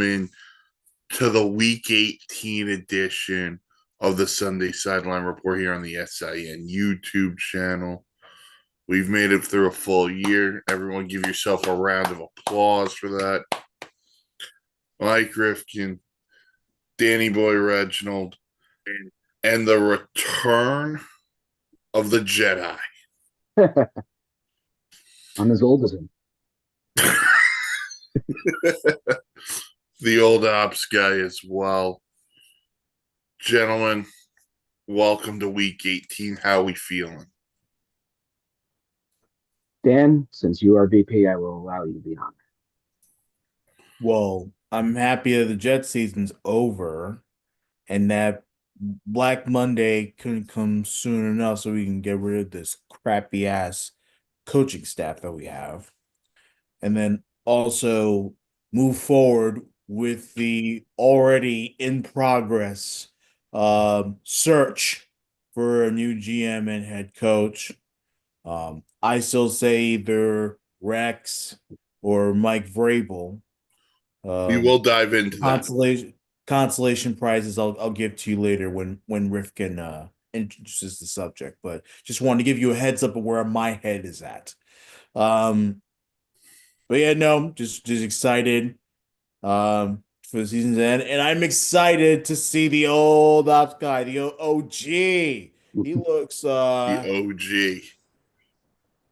in to the Week 18 edition of the Sunday Sideline Report here on the SIN YouTube channel. We've made it through a full year. Everyone give yourself a round of applause for that. Mike Rifkin, Danny Boy Reginald, and the return of the Jedi. I'm as old as him. The old ops guy as well. Gentlemen, welcome to week 18. How we feeling? Dan, since you are VP, I will allow you to be on. Well, I'm happy that the Jet season's over and that Black Monday couldn't come soon enough so we can get rid of this crappy ass coaching staff that we have. And then also move forward with the already in progress search for a new GM and head coach. I still say either Rex or Mike Vrabel. We will dive into that. Consolation prizes I'll give to you later when Rifkin introduces the subject, but just wanted to give you a heads up of where my head is at. But yeah, no, just excited for the season's end, and I'm excited to see the old ops guy, the OG. He looks the OG.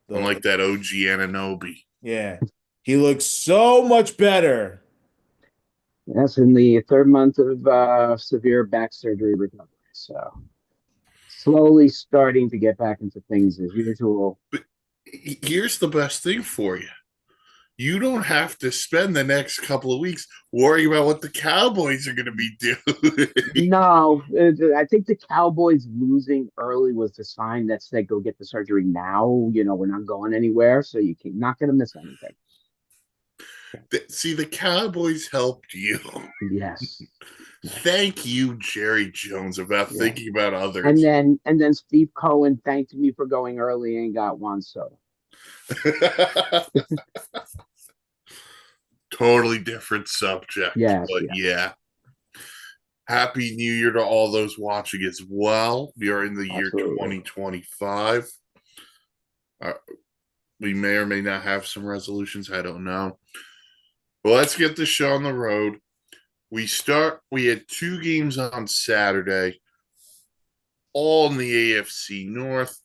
Unlike that OG Ananobi. Yeah. He looks so much better. Yes, in the third month of severe back surgery recovery. So slowly starting to get back into things as usual. But here's the best thing for you. You don't have to spend the next couple of weeks worrying about what the Cowboys are going to be doing. No, I think the Cowboys losing early was the sign that said, go get the surgery now. You know, we're not going anywhere, so you're not going to miss anything. See, the Cowboys helped you. Yes. Thank you, Jerry Jones, about thinking about others. And then Steve Cohen thanked me for going early and got one soda. Totally different subject. Yes, but yeah. Happy New Year to all those watching as well. We are in the year 2025. We may or may not have some resolutions. I don't know. But let's get the show on the road. We had 2 games on Saturday, all in the AFC North.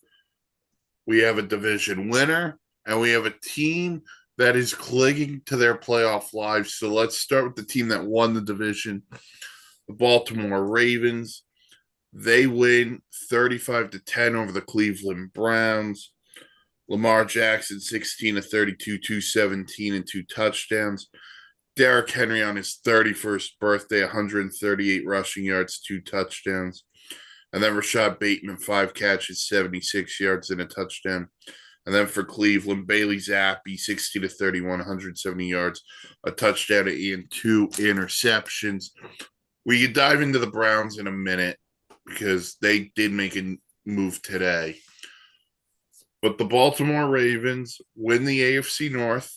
We have a division winner, and we have a team that is clinging to their playoff lives. So let's start with the team that won the division, the Baltimore Ravens. They win 35-10 over the Cleveland Browns. Lamar Jackson, 16 of 32, 217 and 2 touchdowns. Derrick Henry on his 31st birthday, 138 rushing yards, 2 touchdowns. And then Rashad Bateman, 5 catches, 76 yards and a touchdown. And then for Cleveland, Bailey Zappi, 60 to 31, 170 yards, a touchdown and 2 interceptions. We could dive into the Browns in a minute because they did make a move today. But the Baltimore Ravens win the AFC North,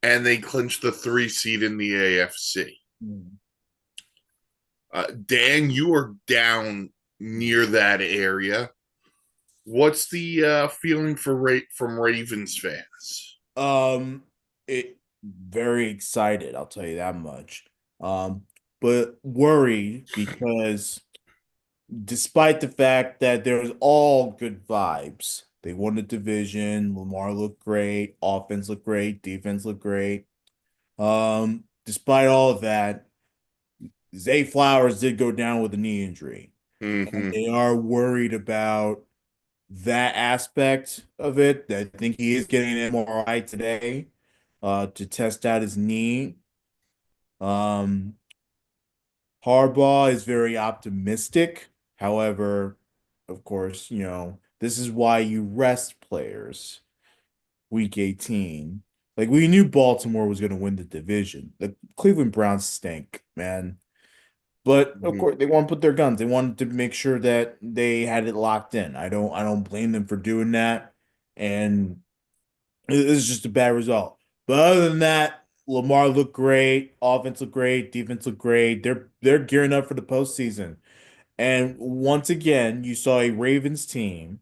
and they clinch the 3 seed in the AFC. Dan, you are down near that area. What's the feeling from Ravens fans? Very excited, I'll tell you that much. But worried because despite the fact that there's all good vibes, they won the division, Lamar looked great, offense looked great, defense looked great. Despite all of that, Zay Flowers did go down with a knee injury. And they are worried about that aspect of it. I think he is getting an MRI today to test out his knee. Harbaugh is very optimistic. However, of course, this is why you rest players week 18. Like, we knew Baltimore was going to win the division. The Cleveland Browns stink, man. But of course, they want to put their guns. They wanted to make sure that they had it locked in. I don't blame them for doing that. And it is just a bad result. But other than that, Lamar looked great, offense looked great, defense looked great. They're gearing up for the postseason. And once again, you saw a Ravens team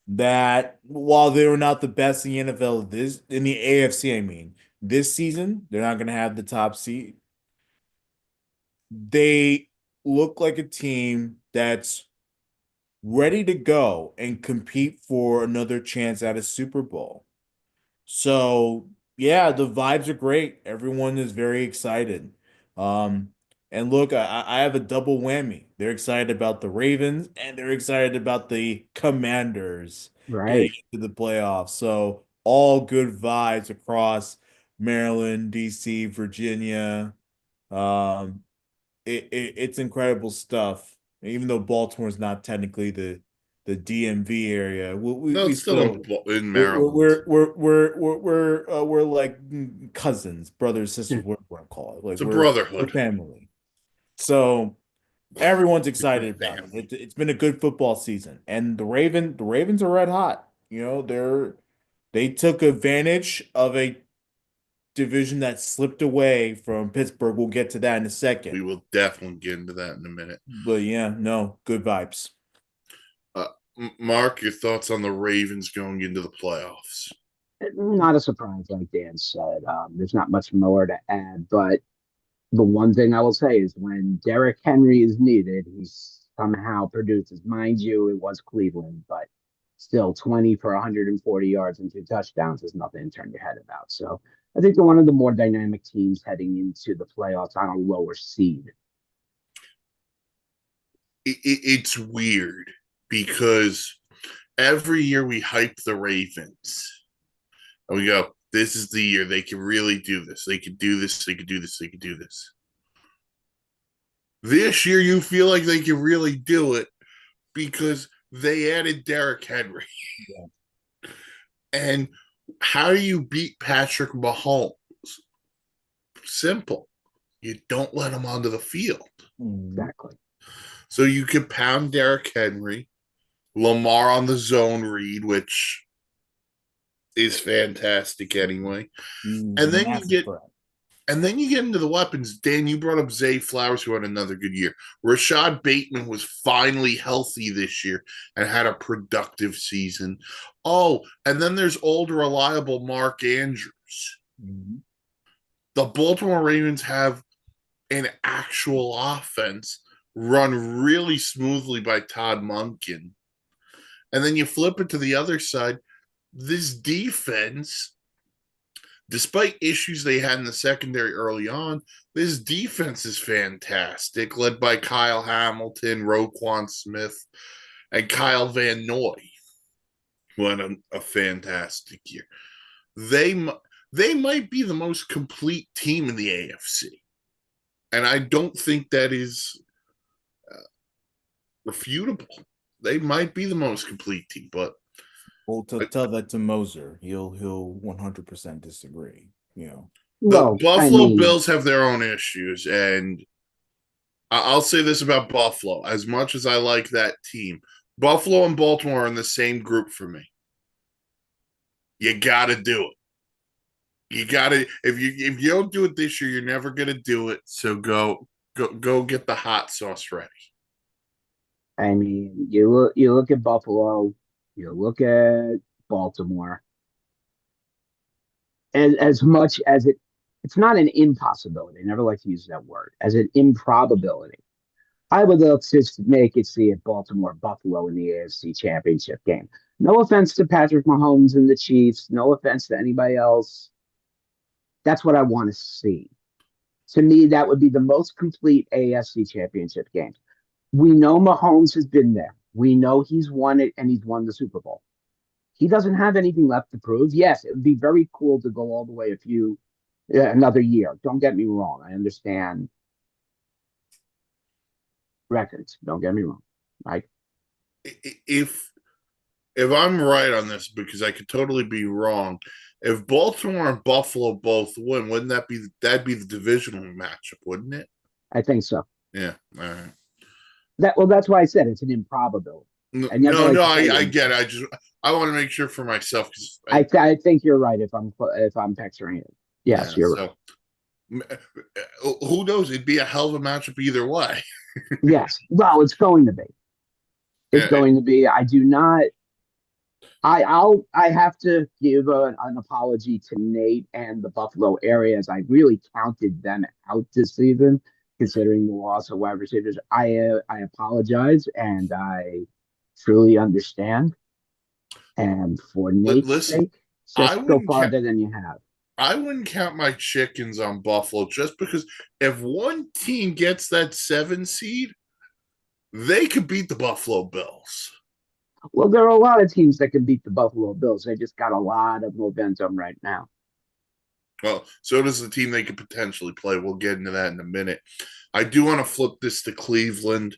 that, while they were not the best in the NFL this in the AFC, I mean, this season, they're not going to have the top seed. They look like a team that's ready to go and compete for another chance at a Super Bowl. So yeah, the vibes are great. Everyone is very excited. Um, and look, I have a double whammy. They're excited about the Ravens and they're excited about the Commanders getting Right. into the playoffs. So all good vibes across Maryland, DC, Virginia. Um, it's incredible stuff. Even though Baltimore's not technically the DMV area, No, we it's still still in Maryland. we're like cousins, brothers, sisters, whatever you want to call it. Like It's a we're brotherhood. family. So everyone's excited about it. Family. It's been a good football season, and the Ravens are red hot. You know, they took advantage of a division that slipped away from Pittsburgh. We'll get to that in a We second. will definitely get into that in a minute. But yeah, no, good vibes. Uh, Mark, your thoughts on the Ravens going into the playoffs? Not a surprise, like Dan said. There's not much more to add, but the one thing I will say is when Derrick Henry is needed, he somehow produces. Mind you, it was Cleveland, but still 20 for 140 yards and 2 touchdowns is nothing to turn your head about. So I think they're one of the more dynamic teams heading into the playoffs on a lower seed. It's weird because every year we hype the Ravens and we go, this is the year they can really do this. They could do this. They could do this. They could do this. This year, you feel like they can really do it because they added Derrick Henry. Yeah. And how do you beat Patrick Mahomes? Simple. You don't let him onto the field. Exactly. So you can pound Derrick Henry, Lamar on the zone read, which is fantastic anyway. He's a And then you massive get threat. and then you get into the weapons. Dan, you brought up Zay Flowers, who had another good year. Rashad Bateman was finally healthy this year and had a productive season. Oh, and then there's old reliable Mark Andrews. Mhm. The Baltimore Ravens have an actual offense run really smoothly by Todd Monken. And then you flip it to the other side. This defense, despite issues they had in the secondary early on, this defense is fantastic, led by Kyle Hamilton, Roquan Smith, and Kyle Van Noy, who had a fantastic year. They they might be the most complete team in the AFC, and I don't think that is refutable. They might be the most complete team, but Well, to tell that to Moser, he'll 100% disagree. You know. the Well, I Buffalo mean, Bills have their own issues, and I'll say this about Buffalo: as much as I like that team, Buffalo and Baltimore are in the same group for me. You got to do it. You got to if you don't do it this year, you're never going to do it. So go get the hot sauce ready. you look at Buffalo, you look at Baltimore. As much as it's not an impossibility. I never like to use that word as an improbability. I would love to make it see it Baltimore Buffalo in the AFC Championship game. No offense to Patrick Mahomes and the Chiefs. No offense to anybody else. That's what I want to see. To me, that would be the most complete AFC Championship game. We know Mahomes has been there. We know he's won it and he's won the Super Bowl. He doesn't have anything left to prove. Yes, it would be very cool to go all the way another year. Don't get me wrong. I understand records. Don't get me wrong. Right? If if I'm right on this, because I could totally be wrong, if Baltimore and Buffalo both win, wouldn't that'd be the divisional matchup, wouldn't it? I think so. Yeah. All right. That's why I said it's an improbability. No, I never like no, to say I get it. I want to make sure for myself because I think you're right if I'm picturing it. yeah. Yes, you're right. So Who knows? It'd be a hell of a matchup either way. Yes. Well, it's going to be. It's Yeah, going to be. I do not. I have to give an apology to Nate and the Buffalo area as I really counted them out this season, considering the loss of wide receivers. I apologize and I truly understand. And for Nate's listen, sake, I just go wouldn't count. farther than you have. I wouldn't count my chickens on Buffalo just because if one team gets that 7 seed, they could beat the Buffalo Bills. Well, there are a lot of teams that can beat the Buffalo Bills. They just got a lot of momentum right now. Well, so does the team they could potentially play. We'll get into that in a minute. I do want to flip this to Cleveland.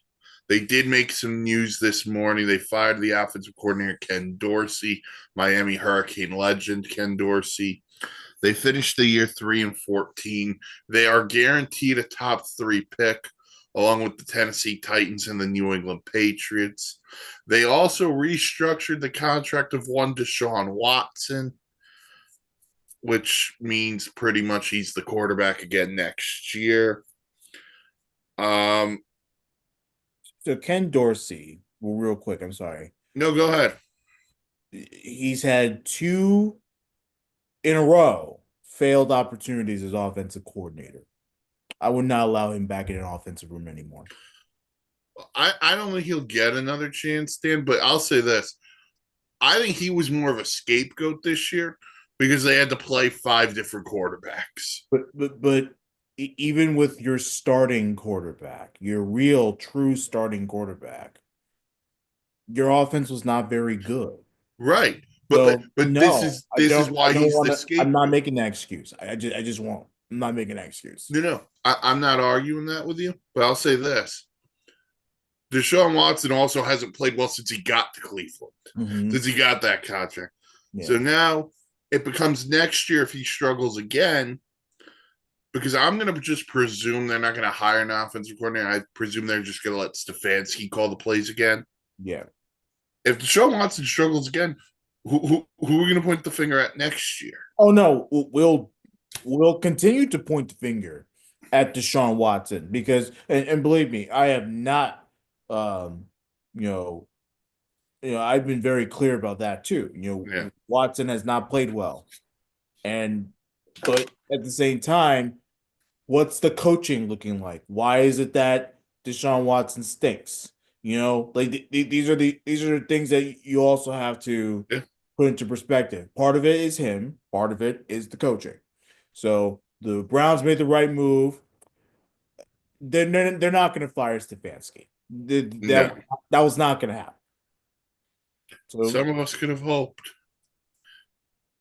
They did make some news this morning. They fired the offensive coordinator, Ken Dorsey, Miami Hurricane legend, Ken Dorsey. They finished the year 3-14. They are guaranteed a top 3 pick, along with the Tennessee Titans and the New England Patriots. They also restructured the contract of one Deshaun Watson, which means pretty much he's the quarterback again next year. Um, So Ken Dorsey, well, real quick, I'm sorry. no, go ahead. He's had two in a row failed opportunities as offensive coordinator. I would not allow him back in an offensive room anymore. I don't think he'll get another chance, Dan, but I'll say this. I think he was more of a scapegoat this year because they had to play 5 different quarterbacks. But even with your starting quarterback, your real true starting quarterback, your offense was not very good. Right. But So but this no, is this is I why don't he's want the to. I'm not scapegoat. making that excuse. I just won't. I'm not making that excuse. No, I'm not arguing that with you, but I'll say this. Deshaun Watson also hasn't played well since he got to Cleveland, Hmm. since he got that contract. Yeah. So now it becomes next year if he struggles again, because I'm going to just presume they're not going to hire an offensive coordinator. I presume they're just going to let Stefanski call the plays again. Yeah. If Deshaun Watson struggles again, who are we going to point the finger at next year? Oh no, we'll continue to point the finger at Deshaun Watson because and believe me, I have not um you know I've been very clear about that too. Yeah, Watson has not played well. And but at the same time, what's the coaching looking like? Why is it that Deshaun Watson stinks? Like these are the things that you also have to yeah. put into perspective. Part of it is him, part of it is the coaching. So the Browns made the right move. They're not going to fire Stefanski. No, That was not going to happen. So some of us could have hoped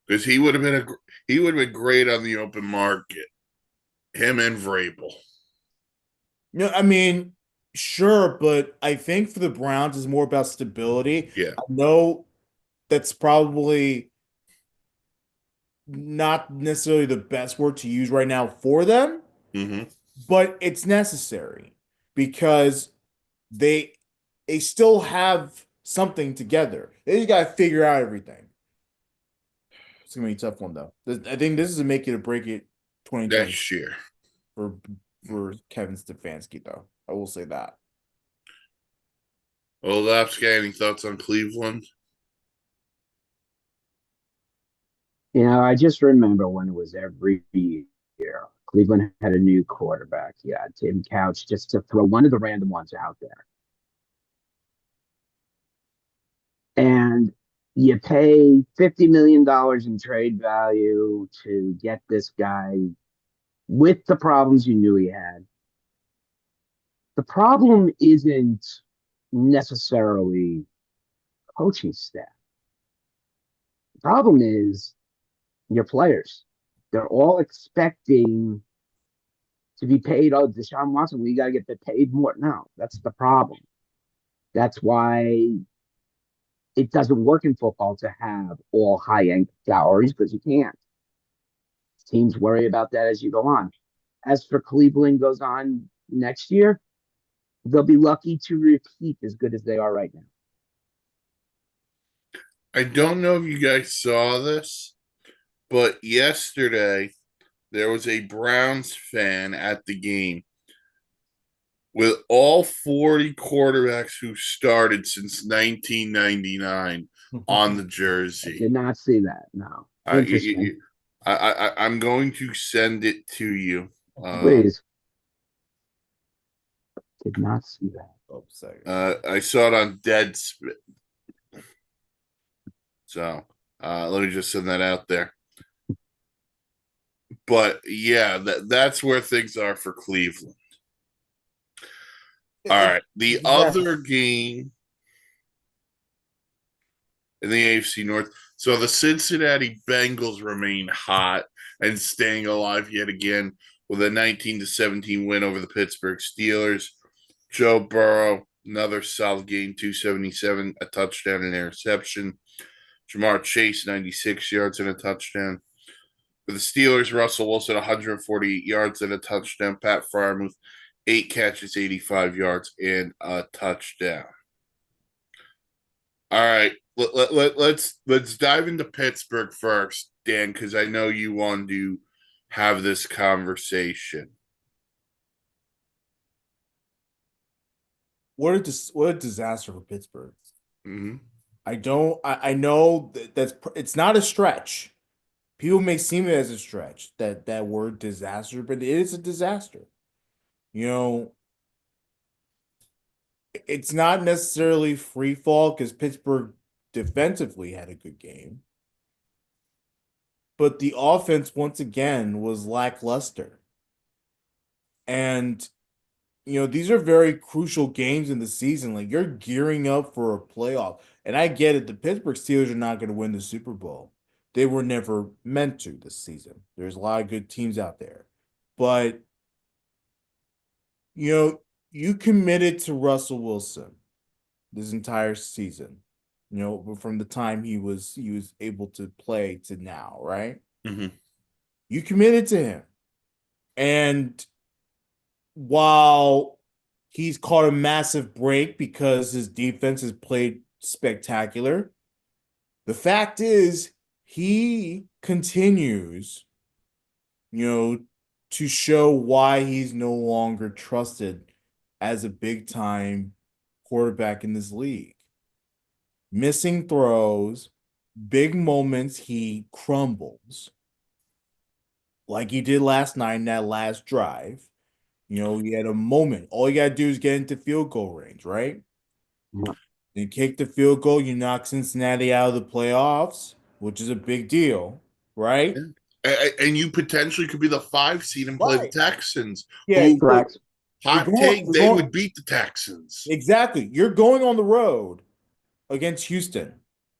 because he would have been great on the open market. Him and Vrabel. I mean, sure, but I think for the Browns is more about stability. Yeah. I know that's probably not necessarily the best word to use right now for them, Mm-hmm. but it's necessary because they they still have something together. They just gotta figure out everything. It's gonna be a tough one though. I think this is a make it or break it 2020 Next year. for for Kevin Stefanski though. I will say that. Well, Lapsky, any thoughts on Cleveland? I just remember when it was every year. Cleveland had a new quarterback. Yeah, Tim Couch, just to throw one of the random ones out there. And you pay $50 million in trade value to get this guy with the problems you knew he had. The problem isn't necessarily coaching staff. The problem is your players. They're all expecting to be paid. Oh, Deshaun Watson, we got to get paid more. No, that's the problem. That's why it doesn't work in football to have all high end salaries because you can't. Teams worry about that as you go on. As for Cleveland goes on next year, they'll be lucky to repeat as good as they are right now. I don't know if you guys saw this, but yesterday there was a Browns fan at the game with all 40 quarterbacks who started since 1999 on the I jersey. did not see that. No. Uh, Interesting. I'm going to send it to you. Um, Please. Did not see that. Oh, sorry. I saw it on Deadspin. So let me just send that out there. But yeah, that's where things are for Cleveland. All right. The Exactly. other game in the AFC North. So the Cincinnati Bengals remain hot and staying alive yet again with a 19-17 win over the Pittsburgh Steelers. Joe Burrow, another solid game, 277, a touchdown and interception. Jamar Chase, 96 yards and a touchdown. For the Steelers, Russell Wilson, 148 yards and a touchdown. Pat Freiermuth, 8 catches, 85 yards and a touchdown. All right, let's dive into Pittsburgh first, Dan, because I know you want to have this conversation. What a disaster for Pittsburgh. Mm-hmm. I know that's it's not a stretch. People may seem it as a stretch that word disaster, but it is a disaster. You know, it's not necessarily free fall because Pittsburgh defensively had a good game, but the offense once again was lackluster. And these are very crucial games in the season. Like you're gearing up for a playoff. And I get it, the Pittsburgh Steelers are not going to win the Super Bowl. They were never meant to this season. There's a lot of good teams out there. But you committed to Russell Wilson this entire season. From the time he was able to play to now, right? Mm-hmm. You committed to him. And while he's caught a massive break because his defense has played spectacular, the fact is he continues, to show why he's no longer trusted as a big time quarterback in this league. Missing throws, big moments, he crumbles like he did last night in that last drive. He had a moment. All you gotta do is get into field goal range, right? Yeah. You kick the field goal, you knock Cincinnati out of the playoffs, which is a big deal, right? And you potentially could be the 5 seed and play the Right. Texans, Yeah, who, look, Correct. hot take, you're they going would beat the Texans. exactly. You're going on the road against Houston.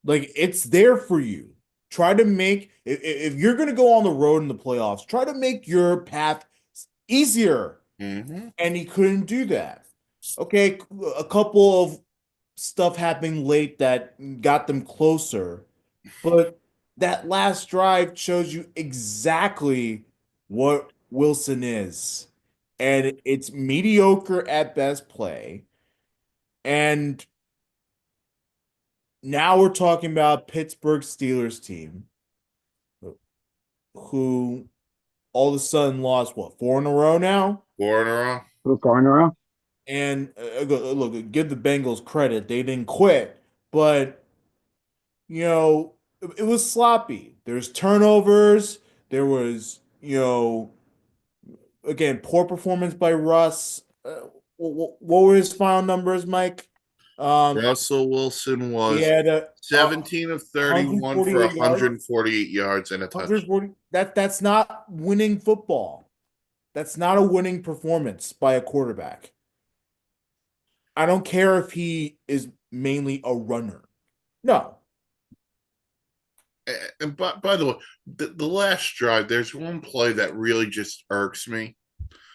Like it's there for you. Try to make if you're going to go on the road in the playoffs, try to make your path easier. Mm-hmm. And he couldn't do that. Okay, a couple of stuff happening late that got them closer, but that last drive shows you exactly what Wilson is. And it's mediocre at best play. And now we're talking about Pittsburgh Steelers team who all of a sudden lost what, 4 in a row now? 4 in a row. Far in a row. And look, give the Bengals credit. They didn't quit, but it was sloppy. There's turnovers. There was, again, poor performance by Russ. What were his final numbers, Mike? Russell Wilson He was had a 17 of 31 for 148 yards. 148 yards and a touchdown. 140. That's not winning football. That's not a winning performance by a quarterback. I don't care if he is mainly a runner. No. And by the way, the last drive, there's one play that really just irks me.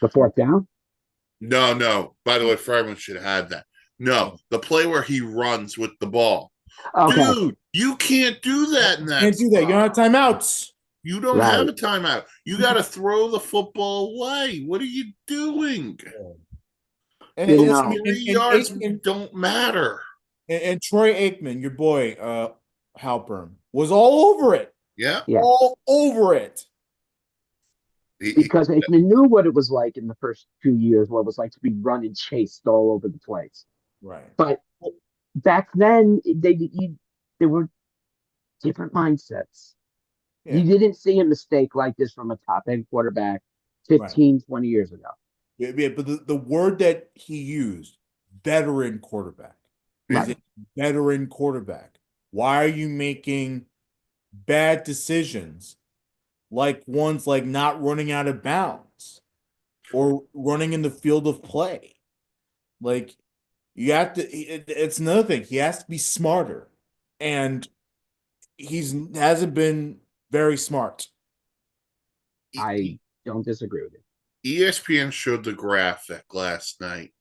The fourth down. No. By the way, Fryman should have had that. No, the play where he runs with the ball. Okay. Dude, you can't do that in that Can't do that. You don't have spot. timeouts. You don't have Right. a timeout. You got to throw the football away. What are you doing? And, You Those know. 3 yards don't matter. and Troy Aikman, your boy, Halpern, was all over it. Yeah. Yeah. All over it. because they knew what it was like in the first 2 years, what it was like to be run and chased all over the place. Right. But back then, there were different mindsets. You Yeah. didn't see a mistake like this from a top end quarterback Right. 15, 20 years ago. Yeah, but the word that he used, veteran quarterback. He's a Right. veteran quarterback. Why are you making bad decisions like ones like not running out of bounds or running in the field of play? Like you have to it's another thing. He has to be smarter. And he's hasn't been very smart. I don't disagree with it. ESPN showed the graphic last night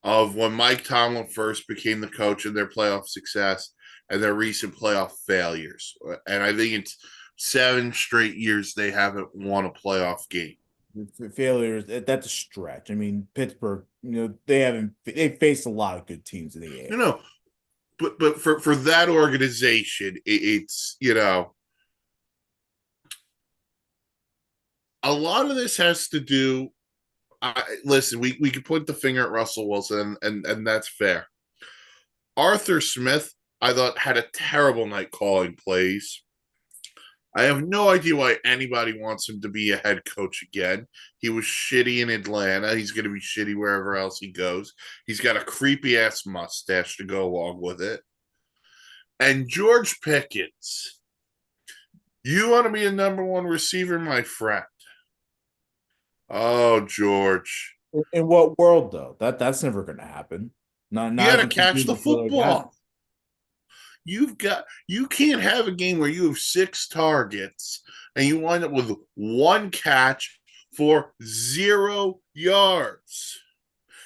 of when Mike Tomlin first became the coach and their playoff success and their recent playoff failures. And I think it's 7 straight years they haven't won a playoff game. Failures, that's a stretch. I mean, Pittsburgh, they faced a lot of good teams in the You AFC. know, but for that organization, it's a lot of this has to do. Listen, we could point the finger at Russell Wilson, and that's fair. Arthur Smith, I thought, had a terrible night calling plays. I have no idea why anybody wants him to be a head coach again. He was shitty in Atlanta. He's going to be shitty wherever else he goes. He's got a creepy ass mustache to go along with it. And George Pickens, you want to be a number one receiver, my friend? Oh, George. In what world though? That's never going to happen. You Not got to if you catch continue the to play like that. football. You can't have a game where you have 6 targets and you wind up with 1 catch for 0 yards.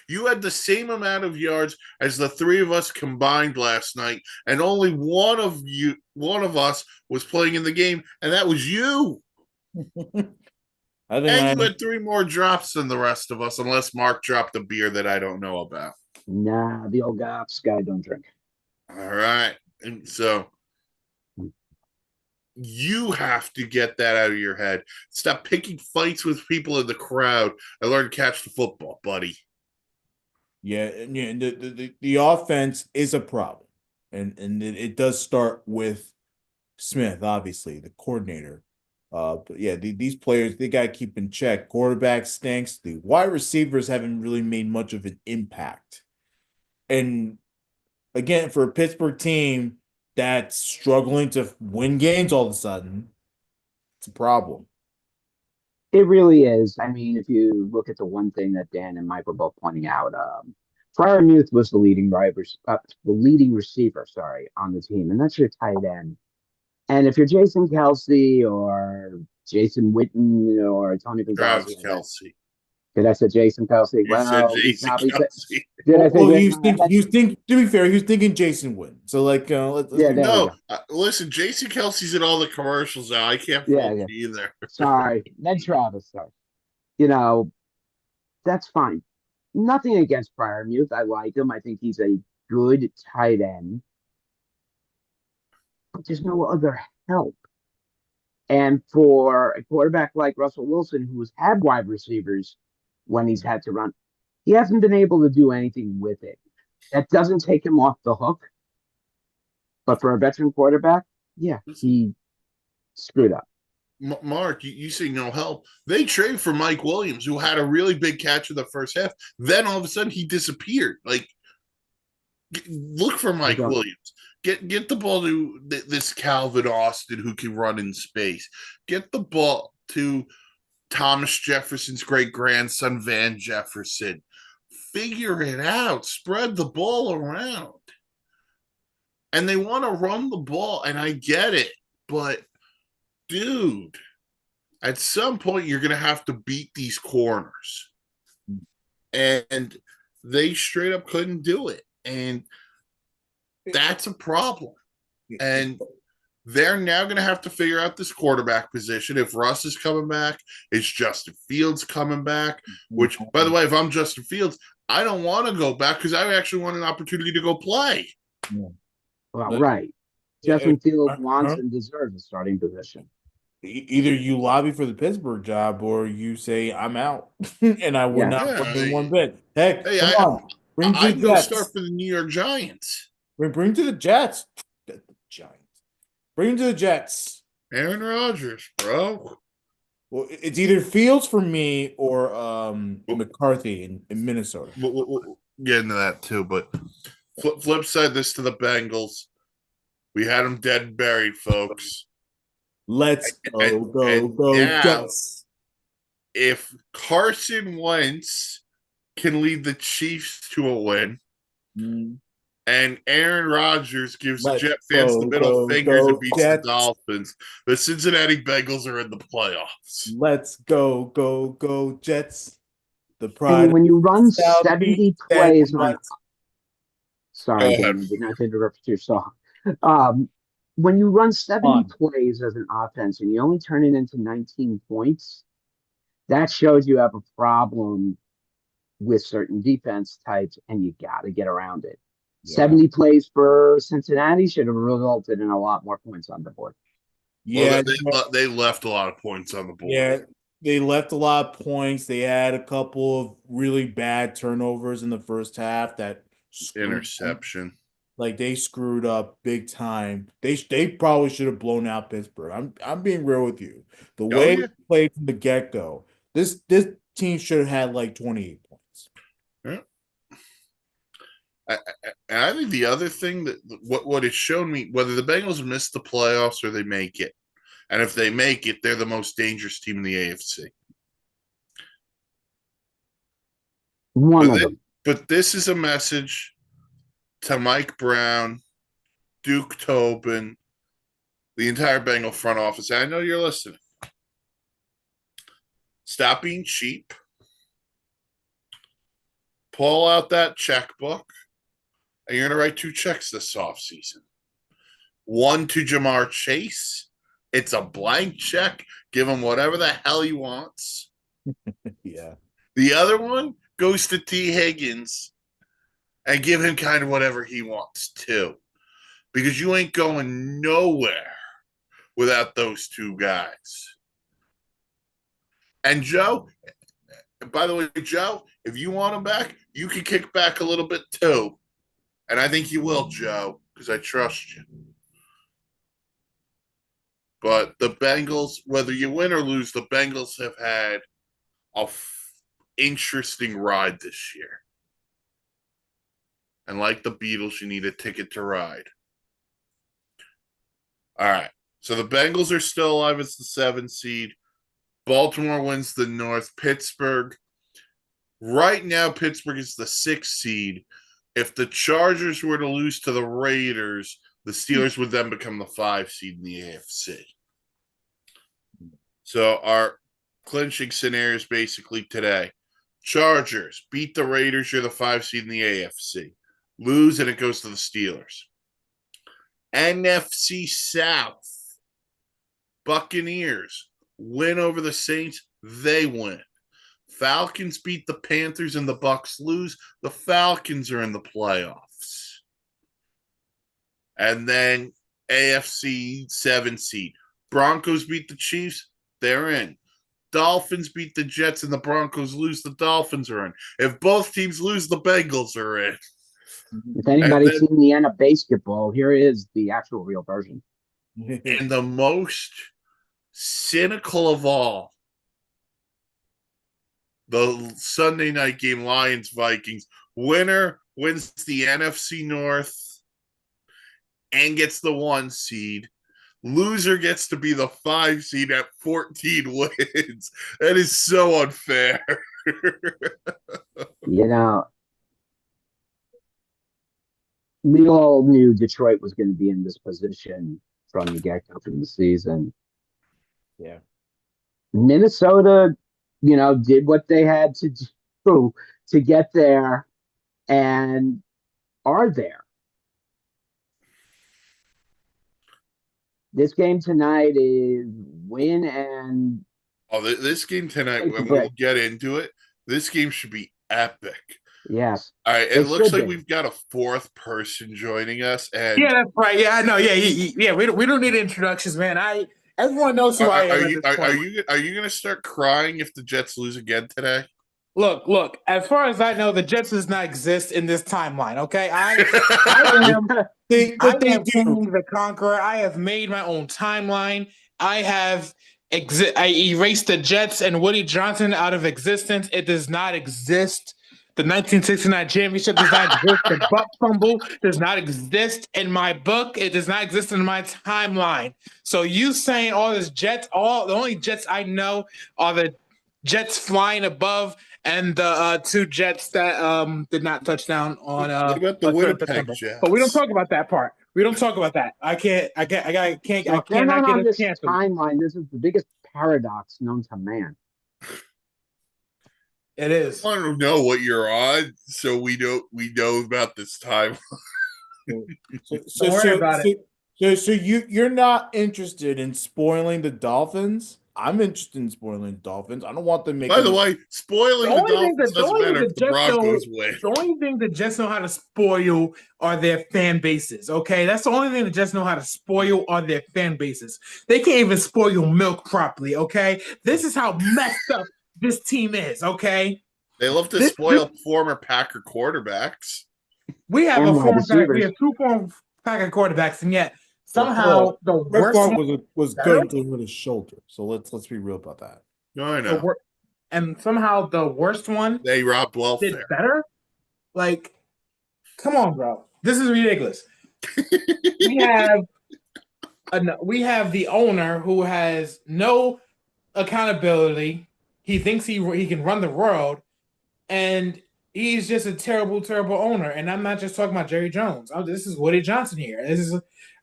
You had the same amount of yards as the 3 of us combined last night, and only one of us was playing in the game, and that was you. I think And I you had 3 more drops than the rest of us, unless Mark dropped a beer that I don't know about. Nah, the old Gops guy don't drink. All right. And so you have to get that out of your head. Stop picking fights with people in the crowd and learn to catch the football, buddy. Yeah, the offense is a problem. And it does start with Smith, obviously, the coordinator. But yeah, these players, they got to keep in check. Quarterback stinks. The wide receivers haven't really made much of an impact. And again, for a Pittsburgh team that's struggling to win games all of a sudden, it's a problem. It really is. I mean, if you look at the one thing that Dan and Mike were both pointing out, Muth was the leading receiver, sorry, on the team, and that's your tight end. And if you're Jason Kelsey or Jason Witten or Tony Gonzalez, Travis Kelsey. did I say Jason Kelsey? You said Well, he Jason probably said. Kelsey. Did I say Well, Jason? you think to be fair, he was thinking Jason Witten. So like, let's Yeah, be there we No, go. listen, Jason Kelsey's in all the commercials now. I can't Yeah, fault yeah. you either. Sorry, then Travis. Sorry. You know, that's fine. Nothing against Muth. I like him. I think he's a good tight end, but there's no other help. And for a quarterback like Russell Wilson, who's had wide receivers when he's had to run, he hasn't been able to do anything with it. That doesn't take him off the hook. But for a veteran quarterback, yeah, he screwed up. Mark, you say no help. They traded for Mike Williams, who had a really big catch in the first half. Then all of a sudden he disappeared. Like, look for Mike Williams. Get the ball to this Calvin Austin who can run in space. Get the ball to Thomas Jefferson's great grandson, Van Jefferson. Figure it out. Spread the ball around. And they want to run the ball, and I get it. But, dude, at some point you're going to have to beat these corners. And they straight up couldn't do it. And that's a problem. And they're now going to have to figure out this quarterback position. If Russ is coming back, is Justin Fields coming back? Which, by the way, if I'm Justin Fields, I don't want to go back because I actually want an opportunity to go play. Yeah. Well, right. Justin Fields wants and deserves a starting position. Either you lobby for the Pittsburgh job or you say I'm out, and I would Yeah. not Yeah. put in one bit. Heck, Hey, come on, bring to the I'd go start Jets. for the New York Giants. Bring to the Jets. The Giants. Bring to the Jets. Aaron Rodgers, bro. Well, it's either Fields for me or We'll, McCarthy in Minnesota. we'll get into that too. But flip side this to the Bengals. We had them dead and buried, folks. Let's And, go now, Jets. if Carson Wentz can lead the Chiefs to a win, and Aaron Rodgers gives Let's Jet fans the middle fingers and go beats the Jets. Dolphins, the Cincinnati Bengals are in the playoffs. Let's go Jets. The I pride mean, of when you run Southeast 70 and plays on, West. sorry, Go Dan, ahead. I did not interrupt your song. When you run 70 Fun. plays as an offense and you only turn it into 19 points, that shows you have a problem with certain defense types, and you got to get around it. Yeah. 70 plays for Cincinnati should have resulted in a lot more points on the board. Yeah, Well, they left a lot of points on the board. yeah, they left a lot of points. They had a couple of really bad turnovers in the first half that screwed them. Interception. Like they screwed up big time. They probably should have blown out Pittsburgh. I'm being real with you. The way yeah. they played from the get-go, this team should have had like 28 points. Yeah. And I think the other thing that what it's shown me, whether the Bengals miss the playoffs or they make it, and if they make it, they're the most dangerous team in the AFC. One of them. But this is a message to Mike Brown, Duke Tobin, the entire Bengal front office. I know you're listening. Stop being cheap. Pull out that checkbook, and you're going to write 2 checks this offseason. One to Jamar Chase. It's a blank check. Give him whatever the hell he wants. Yeah. The other one goes to T. Higgins and give him kind of whatever he wants too. Because you ain't going nowhere without those 2 guys. And Joe, by the way, Joe, if you want him back, you can kick back a little bit too. And I think you will, Joe, because I trust you. But the Bengals, whether you win or lose, the Bengals have had an interesting ride this year. And like the Beatles, you need a ticket to ride. All right. So the Bengals are still alive as the 7th seed. Baltimore wins the North. Pittsburgh. Right now, Pittsburgh is the 6th seed. If the Chargers were to lose to the Raiders, the Steelers would then become the 5 seed in the AFC. So our clinching scenario is basically today. Chargers beat the Raiders, you're the 5 seed in the AFC. Lose, and it goes to the Steelers. NFC South. Buccaneers win over the Saints, they win. Falcons beat the Panthers and the Bucks lose. The Falcons are in the playoffs. And then AFC 7 seed. Broncos beat the Chiefs, they're in. Dolphins beat the Jets and the Broncos lose, the Dolphins are in. If both teams lose, the Bengals are in. If anybody's seen the end of basketball, here is the actual real version. And the most cynical of all, the Sunday night game, Lions-Vikings. Winner wins the NFC North and gets the 1 seed. Loser gets to be the 5 seed at 14 wins. That is so unfair. You know, we all knew Detroit was going to be in this position from the get-go from the season. Yeah. Minnesota, did what they had to do to get there and are there. This game tonight is win and this game tonight, when we'll get into it, this game should be epic. Yes. All right. It looks like we've got a 4th person joining us. And yeah, that's right. Yeah, I know. Yeah, we don't need introductions, man. Everyone knows who I am at this point. Are you gonna start crying if the Jets lose again today? Look. As far as I know, the Jets does not exist in this timeline. Okay, I am But they am do. King the Conqueror. I have made my own timeline. I have I erased the Jets and Woody Johnson out of existence. It does not exist. The 1969 championship does not exist. The Buck fumble does not exist in my book. It does not exist in my timeline. So you saying all this Jets, all the only Jets I know are the Jets flying above and the two Jets that did not touch down on What about the a certain Winnipeg September. But we don't Jets? talk about that part. We don't talk about that. I So if they're cannot not get on us this canceled. timeline, this is the biggest paradox known to man. It is. I don't know what you're on, so we know about this time. Don't worry about it. So you're not interested in spoiling the Dolphins? I'm interested in spoiling the Dolphins. I don't want them By making. the way, spoiling the Dolphins The doesn't only thing matter the if the Jets know, Broncos win. the only thing the Jets know how to spoil are their fan bases. Okay, that's the only thing the Jets know how to spoil are their fan bases. They can't even spoil milk properly. Okay, this is how messed up this team is. Okay, They love to this spoil former Packer quarterbacks. we have And a wide former pack. We receivers. have two former Packer quarterbacks, and yet Well, somehow the Brett worst Favre was better? good until he hurt his shoulder. So let's be real about that. No, I the know. wor- and somehow the worst one They robbed did welfare. better. Like, come on, bro. This is ridiculous. We have we have the owner who has no accountability. He thinks he can run the world, and he's just a terrible, terrible owner. And I'm not just talking about Jerry Jones. This is Woody Johnson here.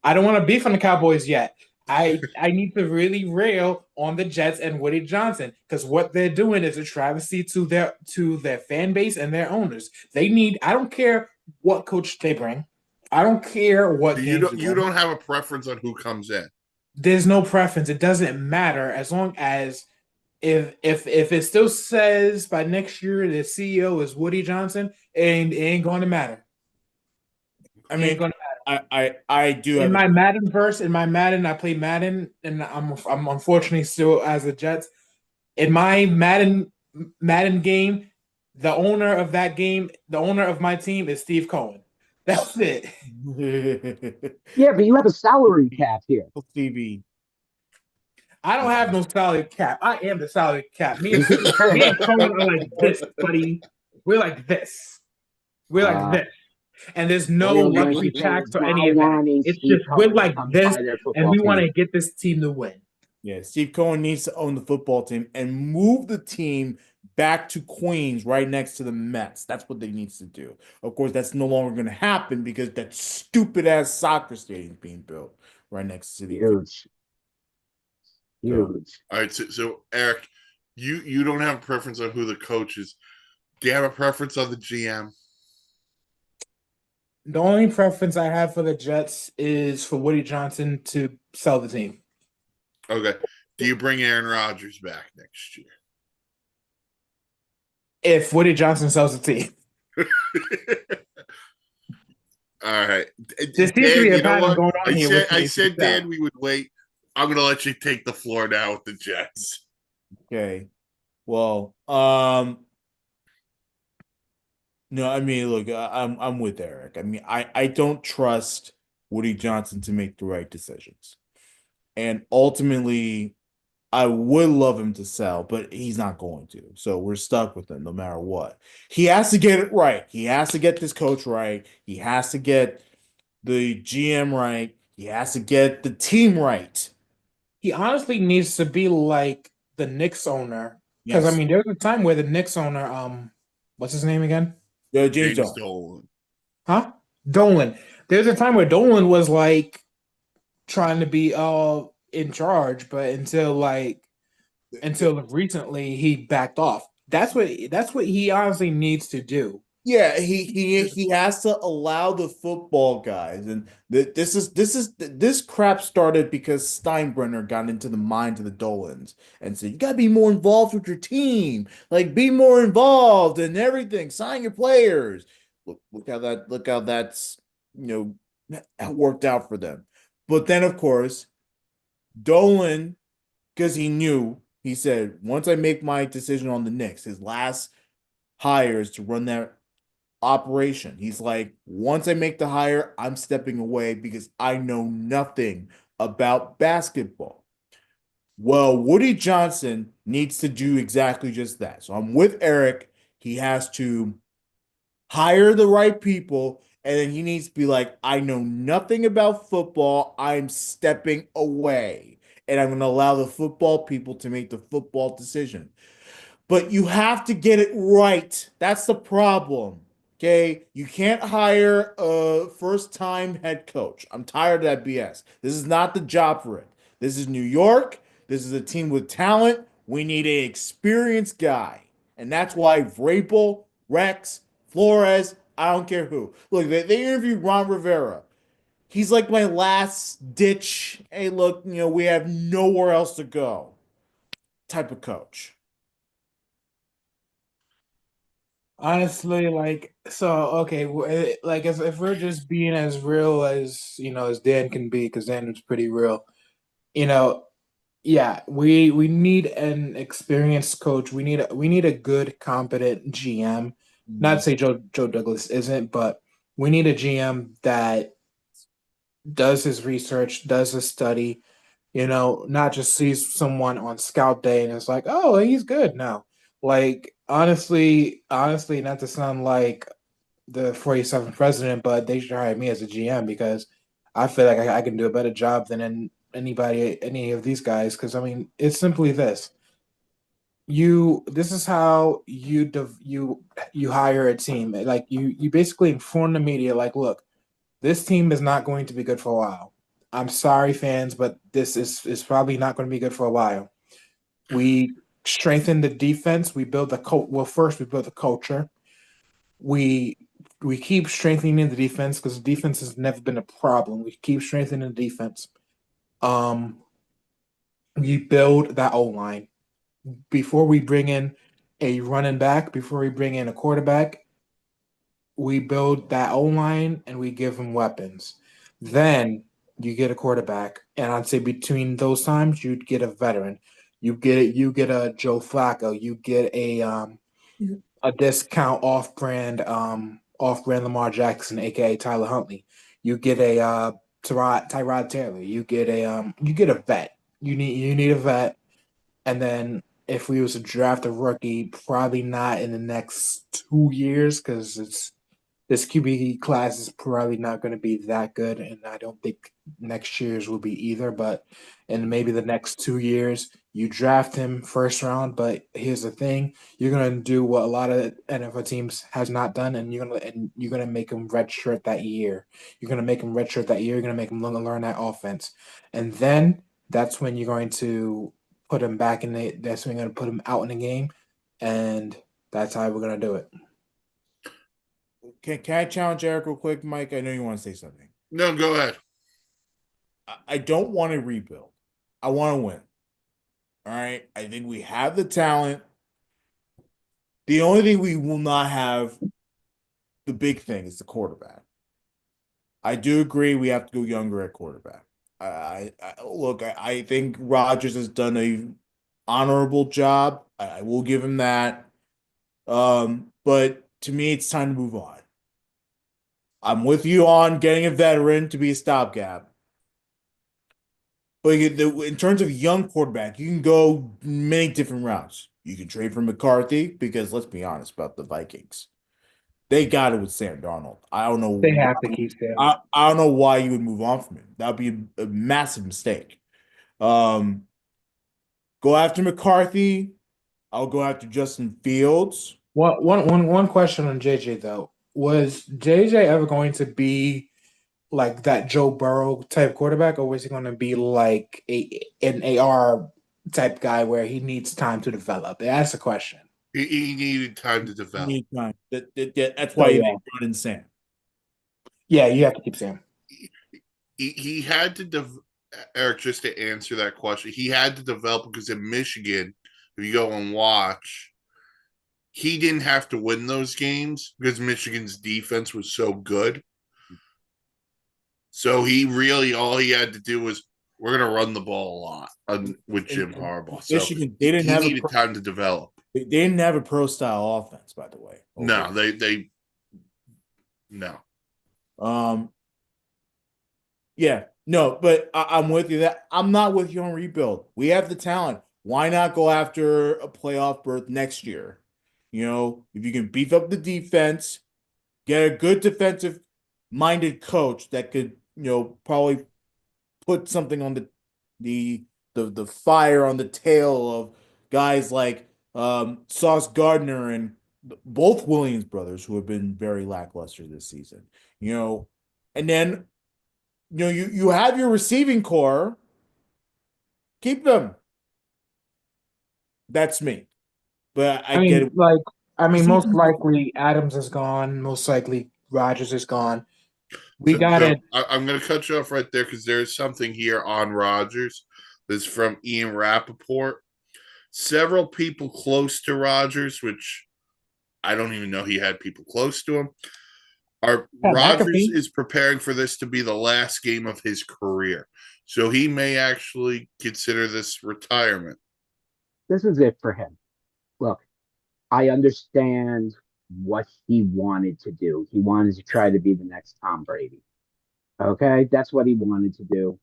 I don't want to beef on the Cowboys yet. I need to really rail on the Jets and Woody Johnson because what they're doing is a travesty to their fan base and their owners. They need. I don't care what coach they bring. I don't care what You don't have a preference on who comes in. There's no preference. It doesn't matter as long as if it still says by next year the CEO is Woody Johnson, and it ain't going to matter. I mean, I do In have my Madden verse, in my Madden, I play Madden, and I'm unfortunately still as the Jets. In my Madden game, the owner of that game, the owner of my team is Steve Cohen. That's it. Yeah, but you have a salary cap here. Stevie. I don't have no salary cap. I am the salary cap. Me and Cohen are like this, buddy. We're like this. We're like this. And there's no luxury tax or any of that. It's just we're like this, and we want to get this team to win. Yeah, Steve Cohen needs to own the football team and move the team back to Queens, right next to the Mets. That's what they needs to do. Of course, that's no longer going to happen because that stupid ass soccer stadium is being built right next to the Huge. All right, so Eric, you don't have a preference on who the coach is. Do you have a preference on the GM? The only preference I have for the Jets is for Woody Johnson to sell the team. Okay. Do you bring Aaron Rodgers back next year? If Woody Johnson sells the team. All right. There seems to be a pattern going on here. I said, Dan, we would wait. I'm going to let you take the floor now with the Jets. Okay. Well, no, I mean, look, I'm with Eric. I mean, I don't trust Woody Johnson to make the right decisions. And ultimately, I would love him to sell, but he's not going to. So we're stuck with him no matter what. He has to get it right. He has to get this coach right. He has to get the GM right. He has to get the team right. He honestly needs to be like the Knicks owner. Because, I mean, there was a time where the Knicks owner, what's his name again? James Dolan. Huh? Dolan. There's a time where Dolan was like trying to be in charge, but until recently he backed off. That's what he honestly needs to do. Yeah, he has to allow the football guys, and this crap started because Steinbrenner got into the minds of the Dolans and said you gotta be more involved with your team, like be more involved in everything, sign your players. Look how that's worked out for them. But then of course Dolan, because he said, once I make my decision on the Knicks, his last hire is to run that operation. He's like, once I make the hire, I'm stepping away because I know nothing about basketball. Well, Woody Johnson needs to do exactly just that. So I'm with Eric. He has to hire the right people, and then he needs to be like, I know nothing about football. I'm stepping away, and I'm going to allow the football people to make the football decision. But you have to get it right. That's the problem. Okay. You can't hire a first time head coach. I'm tired of that BS. This is not the job for it. This is New York. This is a team with talent. We need an experienced guy. And that's why Vrabel, Rex, Flores, I don't care who. Look, they interviewed Ron Rivera. He's like my last ditch. Hey, look, we have nowhere else to go type of coach. Honestly, like, so okay, like if we're just being as real as as Dan can be, because Dan was pretty real, you know, yeah, we need an experienced coach. We need a good, competent GM. Not to say Joe Douglas isn't, but we need a GM that does his research, does his study, not just sees someone on scout day and it's like, oh, he's good now. Like honestly, not to sound like the 47th president, but they should hire me as a GM because I feel like I can do a better job than any of these guys. Because I mean, it's simply this: this is how you hire a team. Like you basically inform the media, like, look, this team is not going to be good for a while. I'm sorry, fans, but this is probably not going to be good for a while. We strengthen the defense. We build the Well, first we build the culture. We we keep strengthening the defense because the defense has never been a problem. We keep strengthening the defense. Um, we build that O line before we bring in a running back. Before we bring in a quarterback, we build that O line and we give them weapons. Then you get a quarterback, and I'd say between those times, you'd get a veteran. You get a Joe Flacco. You get a discount off brand Lamar Jackson, aka Tyler Huntley. You get a Tyrod Taylor. You get a vet. You need a vet, and then if we was to draft a rookie, probably not in the next 2 years because this QB class is probably not going to be that good, and I don't think next year's will be either. But in maybe the next 2 years, you draft him first round. But here's the thing: you're going to do what a lot of NFL teams has not done, and you're gonna make him redshirt that year. You're going to make him redshirt that year. You're going to make him learn that offense, and then that's when you're going to put him back in the. That's when you're going to put him out in the game, and that's how we're going to do it. Can I challenge Eric real quick, Mike? I know you want to say something. No, go ahead. I don't want to rebuild. I want to win. All right. I think we have the talent. The only thing we will not have, the big thing, is the quarterback. I do agree we have to go younger at quarterback. Look. I think Rodgers has done a honorable job. I will give him that. But to me, it's time to move on. I'm with you on getting a veteran to be a stopgap. But in terms of young quarterback, you can go many different routes. You can trade for McCarthy because let's be honest about the Vikings. They got it with Sam Darnold. I don't know They have to why, keep Sam. I don't know why you would move on from him. That would be a massive mistake. Um, Go after McCarthy. I'll go after Justin Fields. One question on JJ though. Was JJ ever going to be like that Joe Burrow type quarterback, or was he going to be like an AR type guy where he needs time to develop? That's the question. He needed time to develop. Anytime. That's So why they yeah, brought in Sam. yeah, you have to keep Sam. He had to Eric, just to answer that question, he had to develop because in Michigan, if you go and watch, he didn't have to win those games because Michigan's defense was so good. So he really all he had to do was we're gonna run the ball a lot with Jim And Harbaugh. So Michigan, they didn't he have needed time to develop. they didn't have a pro style offense, by the way. No, they no. Um, yeah, no, but I'm with you. That I'm not with you on rebuild. We have the talent. Why not go after a playoff berth next year? You know, if you can beef up the defense, get a good defensive minded coach that could, probably put something on the fire on the tail of guys like Sauce Gardner and both Williams brothers who have been very lackluster this season. And then you have your receiving core, keep them. That's me. But I get it. Most likely Adams is gone. Most likely Rogers is gone. We got it. I'm going to cut you off right there because there's something here on Rodgers. This is from Ian Rappaport. Several people close to Rodgers, which I don't even know he had people close to him. Rodgers is preparing for this to be the last game of his career. So he may actually consider this retirement. This is it for him. Look, I understand what he wanted to do. He wanted to try to be the next Tom Brady. Okay, that's what he wanted to do.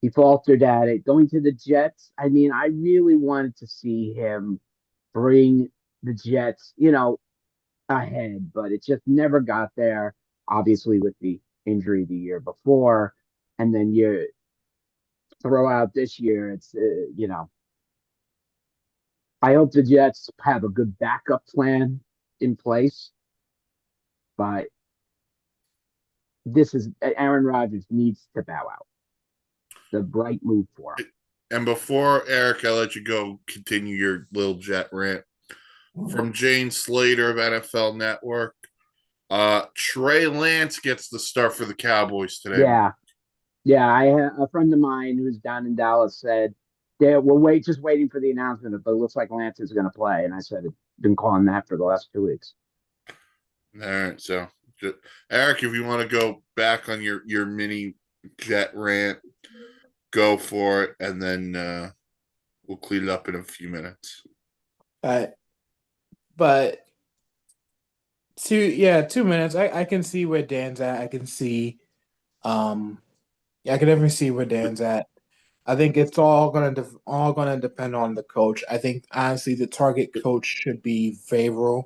He faltered at it. Going to the Jets, I mean, I really wanted to see him bring the Jets, ahead, but it just never got there. Obviously, with the injury the year before, and then you throw out this year, it's I hope the Jets have a good backup plan in place, but this is Aaron Rodgers needs to bow out. The right move for him. And before Eric, I let you go continue your little Jet rant. From Jane Slater of NFL Network, Trey Lance gets the start for the Cowboys today. Yeah. I have a friend of mine who's down in Dallas said we're just waiting for the announcement, but it looks like Lance is going to play. And I said, I've been calling that for the last 2 weeks. All right, so Eric, if you want to go back on your mini Jet rant, go for it, and then we'll clean it up in a few minutes. But 2 minutes. I can see where Dan's at. I can see, I can definitely see where Dan's at. I think it's all gonna depend on the coach. I think honestly the target coach should be Vrabel.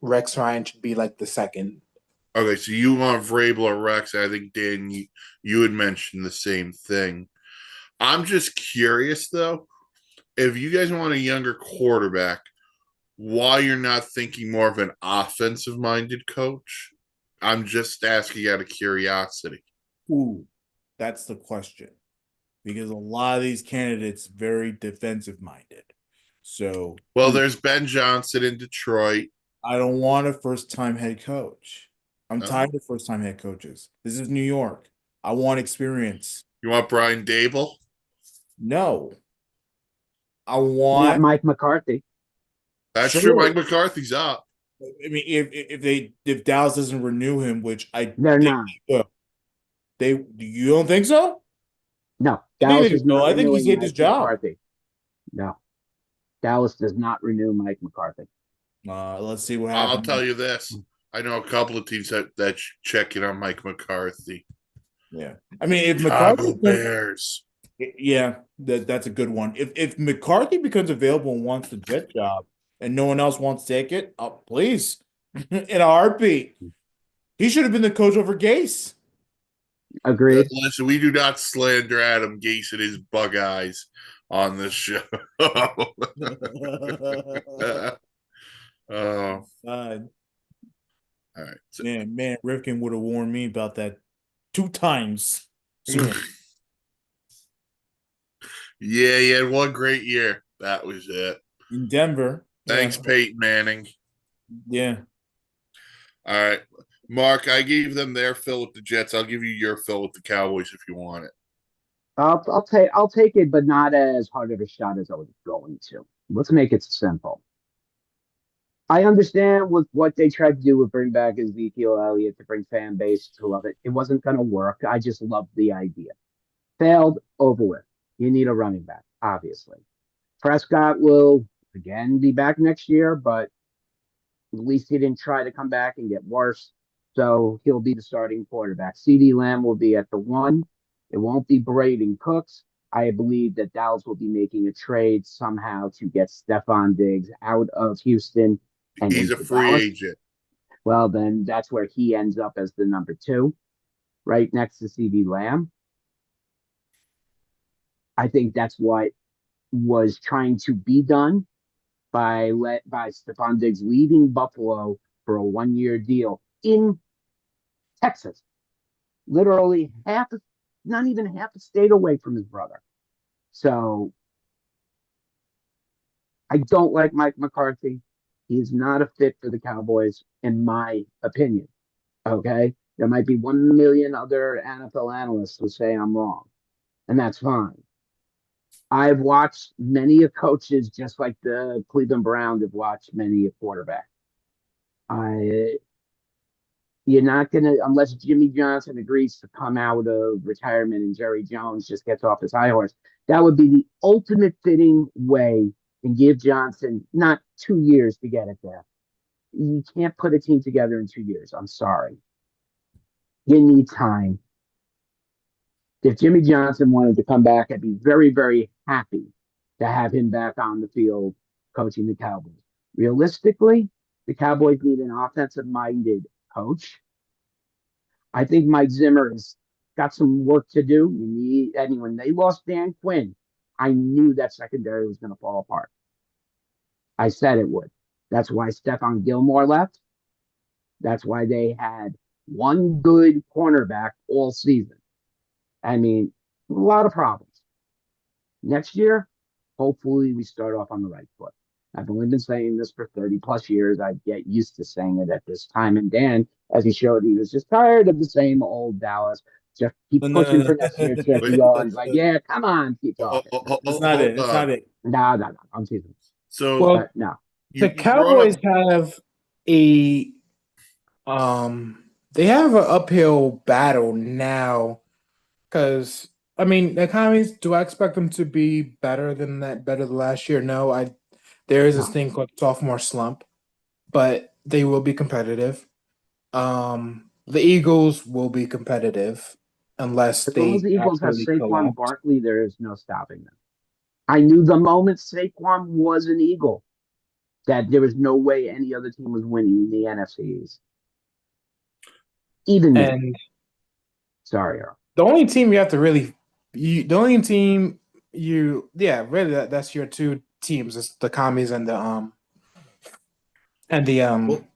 Rex Ryan should be like the second. Okay, so you want Vrabel or Rex? I think Dan, you had mentioned the same thing. I'm just curious though, if you guys want a younger quarterback, why you're not thinking more of an offensive-minded coach? I'm just asking out of curiosity. Ooh, that's the question. Because a lot of these candidates very defensive-minded. So, there's Ben Johnson in Detroit. I don't want a first-time head coach. I'm tired of first-time head coaches. This is New York. I want experience. You want Brian Dable? No. I want Mike McCarthy. That's true. Mike McCarthy's up. I mean, if Dallas doesn't renew him, which they're not. You don't think so? No, Dallas is not. I think he's hit his job. McCarthy. No, Dallas does not renew Mike McCarthy. Let's see what happens. I'll tell you this: I know a couple of teams that check in on Mike McCarthy. Yeah, I mean, if Chicago McCarthy Bears, yeah, that's a good one. If McCarthy becomes available and wants the Jet job, and no one else wants to take it, please, in a heartbeat. He should have been the coach over Gase. Agreed. Listen, we do not slander Adam Gase and his bug eyes on this show. All right. So. Man, Rifkin would have warned me about that 2 times sooner. Yeah, he had one great year. That was it. In Denver. Thanks, Peyton Manning. Yeah. All right. Mark, I gave them their fill with the Jets. I'll give you your fill with the Cowboys if you want it. I'll take it, but not as hard of a shot as I was going to. Let's make it simple. I understand with what they tried to do with bring back Ezekiel Elliott to bring fan base to love it. It wasn't going to work. I just loved the idea. Failed, over with. You need a running back, obviously. Prescott will again be back next year, but at least he didn't try to come back and get worse. So he'll be the starting quarterback. CD Lamb will be at the one. It won't be Braden Cooks. I believe that Dallas will be making a trade somehow to get Stephon Diggs out of Houston and He's a into free Dallas. agent. Well, then that's where he ends up as the number two, right next to CD Lamb. I think that's what was trying to be done by Stephon Diggs leaving Buffalo for a 1 year deal in Texas, literally not even half a state away from his brother. So I don't like Mike McCarthy. He's not a fit for the Cowboys, in my opinion. Okay. There might be 1 million other NFL analysts who say I'm wrong, and that's fine. I've watched many of coaches, just like the Cleveland Browns have watched many a quarterback. I You're not gonna, unless Jimmy Johnson agrees to come out of retirement and Jerry Jones just gets off his high horse. That would be the ultimate fitting way and give Johnson not 2 years to get it there. You can't put a team together in 2 years. I'm sorry. You need time. If Jimmy Johnson wanted to come back, I'd be very, very happy to have him back on the field coaching the Cowboys. Realistically, the Cowboys need an offensive minded coach. I think Mike Zimmer has got some work to do. And when they lost Dan Quinn, I knew that secondary was going to fall apart. I said it would. That's why Stephon Gilmore left. That's why they had one good cornerback all season. I mean, a lot of problems. Next year, hopefully we start off on the right foot. I've only been saying this for 30 plus years. I get used to saying it at this time. And Dan, as he showed, he was just tired of the same old Dallas. Just keep pushing for next year, Chippy. He's like, yeah, come on, keep talking. That's not it. That's not it. No. I'm teasing. So Well, no. the you brought Cowboys up have a they have an uphill battle now because I mean the economies. Do I expect them to be better than that? Better than last year? No, there is this No. thing called sophomore slump, but they will be competitive. The Eagles will be competitive unless As long as they the Eagles have absolutely Saquon collapse. Barkley, there is no stopping them. I knew the moment Saquon was an Eagle that there was no way any other team was winning in the NFC East. Even me. And Sorry, Earl. the only team you have to really, the only team really that's your two teams, is the Commies and the well,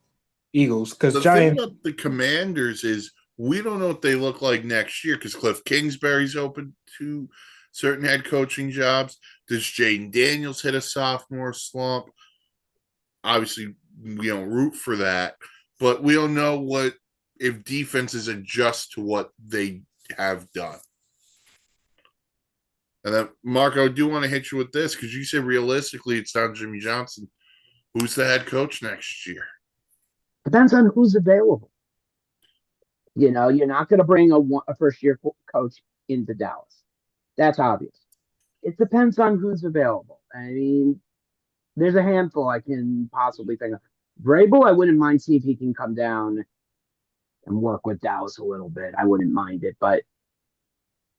Eagles. Because the thing Giants, about the Commanders is we don't know what they look like next year because Cliff Kingsbury's open to certain head coaching jobs. Does Jaden Daniels hit a sophomore slump? Obviously, we don't root for that, but we don't know what if defenses adjust to what they have done. And then, Marco, I do want to hit you with this because you said realistically it's not Jimmy Johnson. Who's the head coach next year? Depends on who's available. You're not going to bring a first year coach into Dallas. That's obvious. It depends on who's available. I mean, there's a handful I can possibly think of. Vrabel, I wouldn't mind see if he can come down and work with Dallas a little bit. I wouldn't mind it, but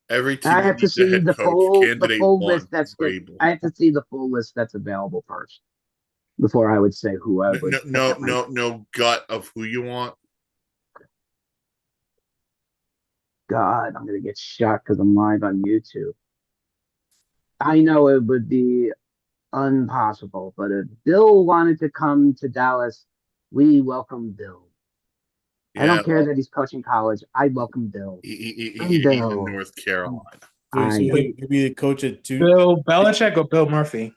Every I team have to needs a see head the coach. the Candidate full one, list that's good. Vrabel. I have to see the full list that's available first before I would say who I would pick up. No gut of who you want. God, I'm gonna get shot because I'm live on YouTube. I know it would be impossible, but if Bill wanted to come to Dallas, we welcome Bill. I Yeah, don't care that he's coaching college. I welcome Bill. he's in Bill. North Carolina. So he'll be the coach at two. Bill Belichick or Bill Murphy.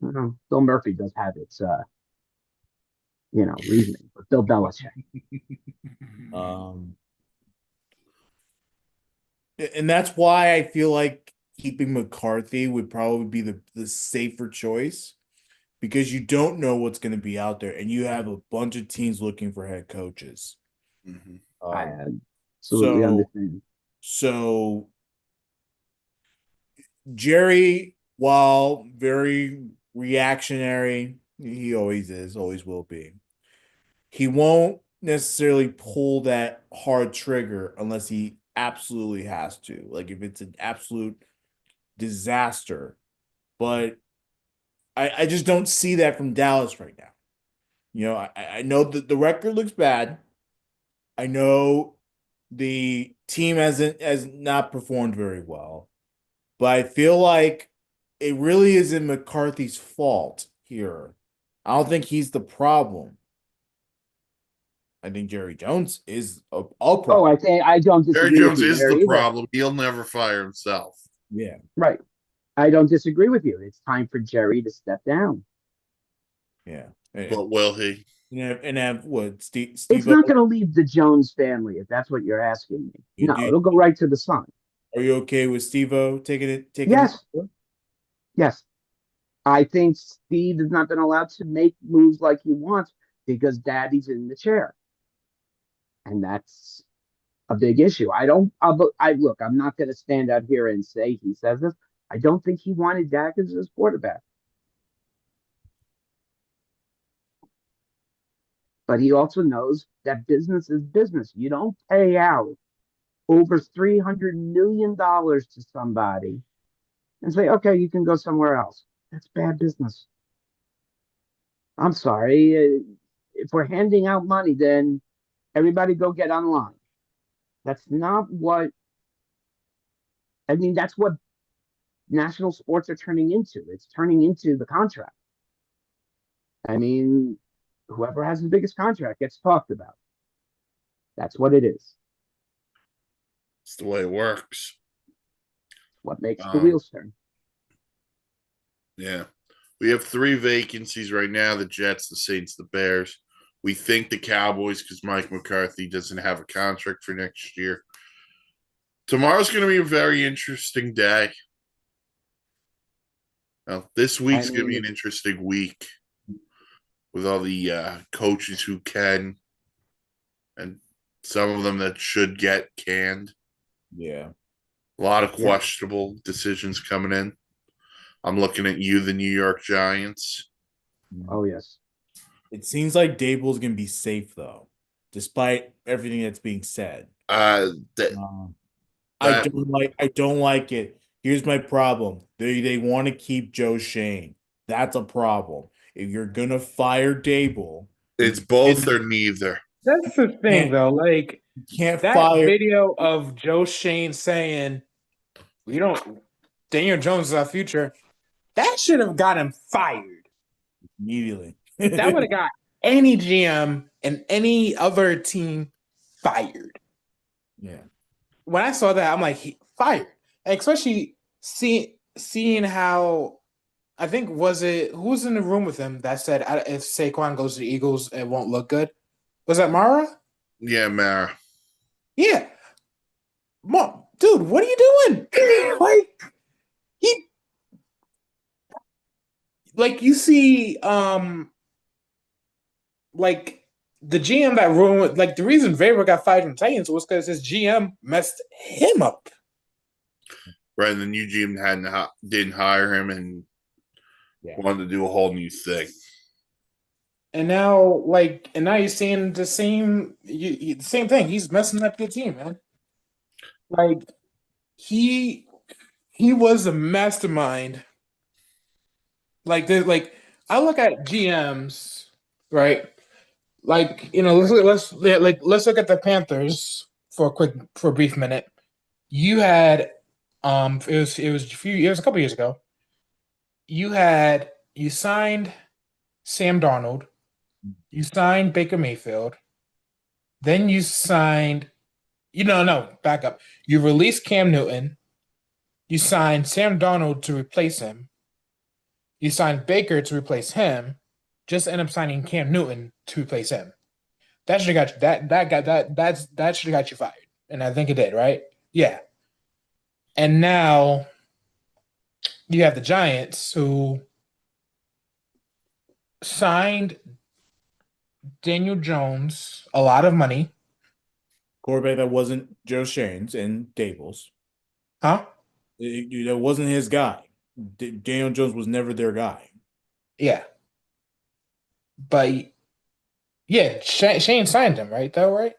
Bill Murphy does have its reasoning, but Bill Belichick. And that's why I feel like keeping McCarthy would probably be the safer choice because you don't know what's going to be out there, and you have a bunch of teams looking for head coaches. Mm-hmm. I absolutely understand. So Jerry, while very reactionary, he always is, always will be. He won't necessarily pull that hard trigger unless he absolutely has to. Like if it's an absolute disaster. But I just don't see that from Dallas right now. I know that the record looks bad. I know the team has not performed very well, but I feel like it really isn't McCarthy's fault here. I don't think he's the problem. I think Jerry Jones is a Oh, problem. I don't Jerry disagree with Jones you is there the either. problem. He'll never fire himself. Yeah, Right. I don't disagree with you. It's time for Jerry to step down. yeah. But will he? And have what It's Steve-O? not going to leave the Jones family, if that's what you're asking me. No, it'll go right to the son. Are you okay with Steve-O taking it? Yes. Yes. I think Steve has not been allowed to make moves like he wants because daddy's in the chair. And that's a big issue. I look, I'm not going to stand out here and say he says this. I don't think he wanted Dak as his quarterback. But he also knows that business is business. You don't pay out over $300 million to somebody and say, okay, you can go somewhere else. That's bad business. I'm sorry. If we're handing out money, then everybody go get online. That's not what, I mean, that's what national sports are turning into. It's turning into the contract. I mean, whoever has the biggest contract gets talked about. That's what it is. It's the way it works. What makes the wheels turn. Yeah. We have 3 vacancies right now: the Jets, the Saints, the Bears. We think the Cowboys, because Mike McCarthy doesn't have a contract for next year. Tomorrow's going to be a very interesting day. Now, this week's going to be an interesting week with all the coaches who can and some of them that should get canned. Yeah. A lot of questionable decisions coming in. I'm looking at you, the New York Giants. Oh, yes. It seems like Dable's going to be safe, though, despite everything that's being said. I don't like it. Here's my problem. They want to keep Joe Shane. That's a problem. If you're gonna fire Dable, it's both or neither. That's the thing, though. Like, you can't that fire video of Joe Shane saying, "We don't." Daniel Jones is our future. That should have got him fired immediately. That would have got any GM and any other team fired. Yeah. When I saw that, I'm like, fired. And especially seeing how, I think, who was in the room with him that said if Saquon goes to the Eagles, it won't look good? Was that Mara? Yeah, Mara. Yeah. Mom, dude, what are you doing? like you see, like the GM that ruined, like the reason Weber got fired from Titans was because his GM messed him up. Right, and the new GM didn't hire him and wanted to do a whole new thing. And now, you're seeing the same thing. He's messing up your team, man. Like he was a mastermind. Like I look at GMs, right? Like, let's look at the Panthers for a brief minute. You had it was a couple years ago. You signed Sam Darnold, you signed Baker Mayfield, then you signed back up. You released Cam Newton, you signed Sam Darnold to replace him, you signed Baker to replace him, just end up signing Cam Newton to replace him. That should have got you that should have got you fired. And I think it did, right? Yeah. And now you have the Giants who signed Daniel Jones a lot of money, Quarterback that wasn't Joe Shane's and Dable's. Huh? That wasn't his guy. Daniel Jones was never their guy. Yeah. But yeah, Shane signed him, right? Though, right?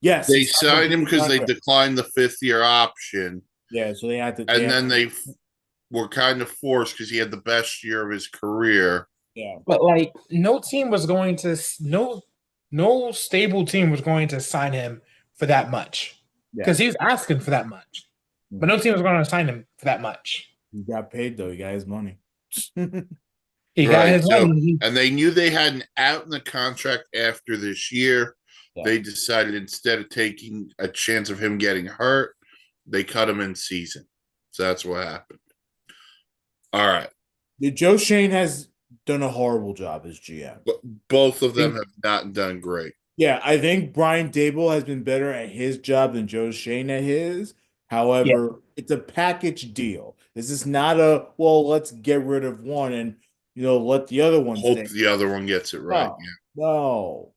Yes, They he signed a signed him big because they contract. declined the 5th-year option, Yeah, so they had to. and then they were kind of forced because he had the best year of his career. Yeah, But like, no team was going to no stable team was going to sign him for that much yeah. because he was asking for that much. But no team was going to sign him for that much. He got paid though. He got his money. He got Right. his So, money. and they knew they had an out in the contract after this year. Yeah. They decided instead of taking a chance of him getting hurt, they cut him in season. So that's what happened. All right. Joe Shane has done a horrible job as GM. But both of them have not done great. Yeah, I think Brian Dable has been better at his job than Joe Shane at his. However, it's a package deal. This is not a, well, let's get rid of one and let the other one Hope stay. the other one gets it right. No, no.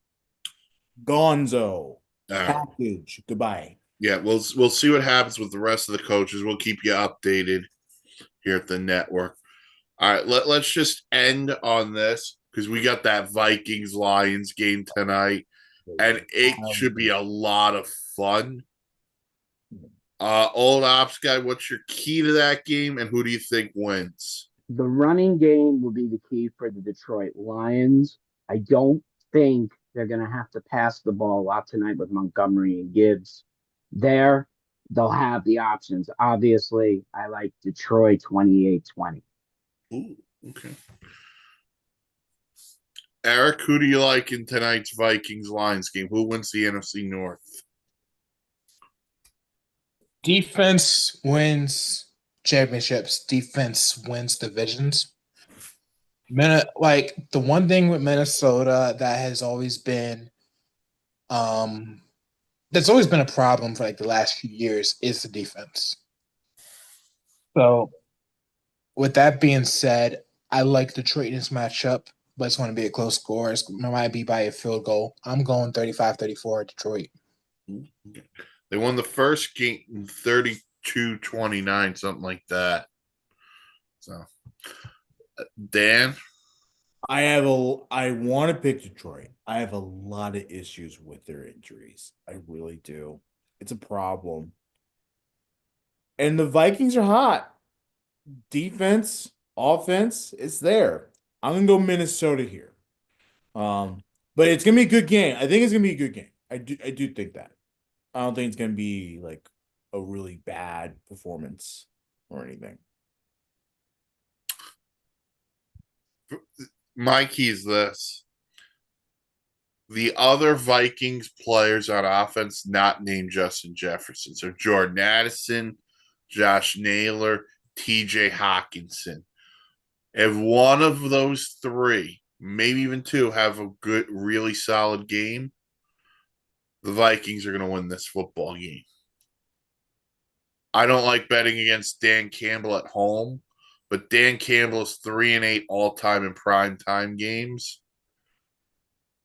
Gonzo. Yeah. Package. Goodbye. Yeah, we'll see what happens with the rest of the coaches. We'll keep you updated here at the network. All right, let's just end on this because we got that Vikings Lions game tonight, and it should be a lot of fun. Old Ops guy, what's your key to that game, and who do you think wins? The running game will be the key for the Detroit Lions. I don't think they're going to have to pass the ball a lot tonight with Montgomery and Gibbs. There, they'll have the options. Obviously, I like Detroit 28-20. Ooh, okay. Eric, who do you like in tonight's Vikings Lions game? Who wins the NFC North? Defense wins championships. Defense wins divisions. Like the one thing with Minnesota that has always been, that's always been a problem for like the last few years is the defense. So, with that being said, I like Detroit in this matchup, but it's going to be a close score. It might be by a field goal. I'm going 35-34 Detroit. They won the first game 32-29, something like that. So, Dan? I want to pick Detroit. I have a lot of issues with their injuries. I really do. It's a problem. And the Vikings are hot. Defense, offense, it's there. I'm gonna go Minnesota here. But it's gonna be a good game. I think it's gonna be a good game. I do think that. I don't think it's gonna be like a really bad performance or anything. My key is this. The other Vikings players on offense not named Justin Jefferson. So Jordan Addison, Josh Naylor, TJ Hawkinson. If one of those three, maybe even two, have a good, really solid game, the Vikings are going to win this football game. I don't like betting against Dan Campbell at home, but Dan Campbell is 3-8 all-time in primetime games.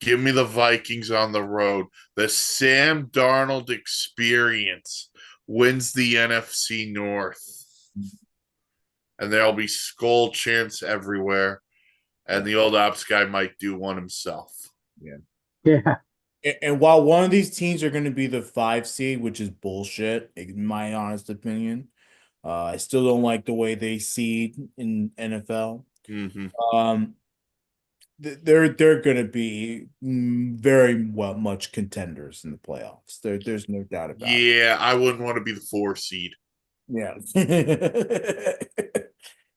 Give me the Vikings on the road. The Sam Darnold experience wins the NFC North. And there'll be skull chants everywhere. And the old ops guy might do one himself. Yeah. Yeah. And while one of these teams are going to be the 5 seed, which is bullshit, in my honest opinion, I still don't like the way they seed in NFL. Mm-hmm. They're going to be very much contenders in the playoffs. There's no doubt about it. Yeah, I wouldn't want to be the 4 seed. Yeah.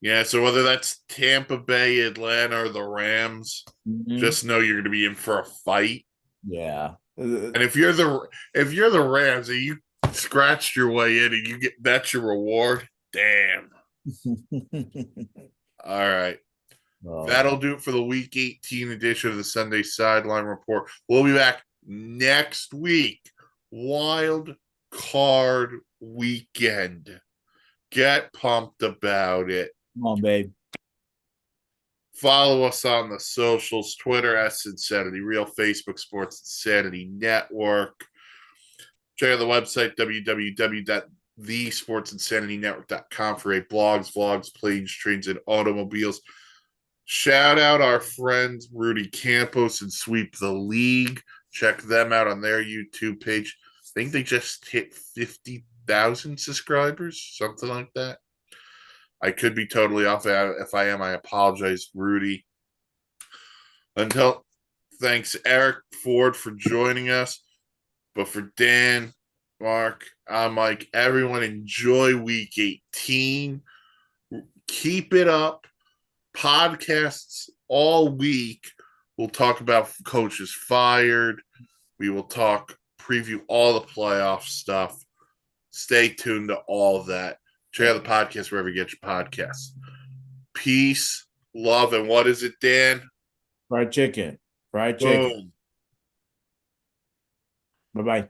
Yeah, so whether that's Tampa Bay, Atlanta, or the Rams, just know you're going to be in for a fight. Yeah. And if you're the Rams and you scratched your way in and that's your reward, damn. All right. That'll do it for the Week 18 edition of the Sunday Sideline Report. We'll be back next week. Wild Card Weekend. Get pumped about it. Come on, babe. Follow us on the socials, Twitter, Insanity Real, Facebook Sports Insanity Network. Check out the website, www.thesportsinsanitynetwork.com for blogs, vlogs, planes, trains, and automobiles. Shout out our friends Rudy Campos and Sweep the League. Check them out on their YouTube page. I think they just hit 50,000 subscribers, something like that. I could be totally off. If I am, I apologize, Rudy. Thanks, Eric Ford, for joining us. But for Dan, Mark, I'm Mike. Everyone enjoy week 18. Keep it up. Podcasts all week. We'll talk about coaches fired. We will preview all the playoff stuff. Stay tuned to all of that. Check out the podcast wherever you get your podcasts. Peace, love, and what is it, Dan? Fried chicken. Fried chicken. Boom. Bye-bye.